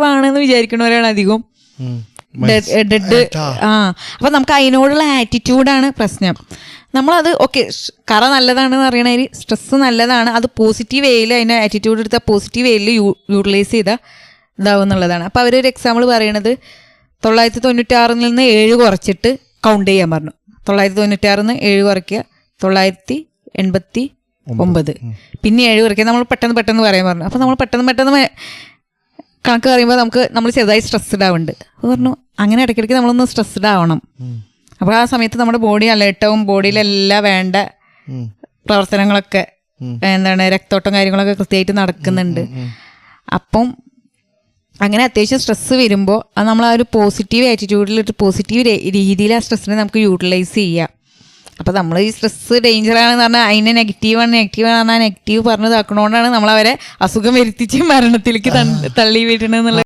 ആണെന്ന് വിചാരിക്കണവരാണ് അധികം ഡെഡ്. അപ്പൊ നമുക്ക് അതിനോടുള്ള ആറ്റിറ്റ്യൂഡാണ് പ്രശ്നം. നമ്മളത് ഓക്കെ കറ നല്ലതാണെന്ന് അറിയണതിൽ സ്ട്രെസ് നല്ലതാണ്, അത് പോസിറ്റീവ് വേയിൽ അതിൻ്റെ ആറ്റിറ്റ്യൂഡ് എടുത്താൽ പോസിറ്റീവ് വേയിൽ യൂട്ടിലൈസ് ചെയ്താൽ ഇതാവും എന്നുള്ളതാണ്. അപ്പോൾ അവരൊരു എക്സാമ്പിൾ പറയണത് 996 നിന്ന് 7 കുറച്ചിട്ട് കൗണ്ട് ചെയ്യാൻ പറഞ്ഞു. 996 നിന്ന് 7 കുറയ്ക്കുക, 989, പിന്നെ 7 കുറയ്ക്കുക. നമ്മൾ പെട്ടെന്ന് പറയാൻ പറഞ്ഞു. അപ്പോൾ നമ്മൾ പെട്ടെന്ന് കണക്ക് പറയുമ്പോൾ നമ്മൾ ചെറുതായി സ്ട്രെസ്ഡ് ആവുന്നുണ്ട്. അപ്പോൾ പറഞ്ഞു അങ്ങനെ ഇടയ്ക്കിടയ്ക്ക് നമ്മളൊന്ന് സ്ട്രെസ്ഡ് ആവണം. അപ്പോൾ ആ സമയത്ത് നമ്മുടെ ബോഡി അലേർട്ടാവും, ബോഡിയിലെല്ലാം വേണ്ട പ്രവർത്തനങ്ങളൊക്കെ രക്തോട്ടം കാര്യങ്ങളൊക്കെ കൃത്യമായിട്ട് നടക്കുന്നുണ്ട്. അപ്പം അങ്ങനെ അത്യാവശ്യം സ്ട്രെസ്സ് വരുമ്പോൾ അത് നമ്മൾ ആ ഒരു പോസിറ്റീവ് ആറ്റിറ്റ്യൂഡിൽ ഒരു പോസിറ്റീവ് രീതിയിൽ ആ സ്ട്രെസ്സിനെ നമുക്ക് യൂട്ടിലൈസ് ചെയ്യാം. അപ്പോൾ നമ്മൾ ഈ സ്ട്രെസ്സ് ഡേഞ്ചറാണെന്ന് പറഞ്ഞാൽ അതിനെ നെഗറ്റീവാണ് പറഞ്ഞാൽ നെഗറ്റീവ് പറഞ്ഞ് താക്കണോണ്ടാണ് നമ്മളവരെ അസുഖം വരുത്തിച്ച് മരണത്തിലേക്ക് തള്ളി വീട്ടണമെന്നുള്ള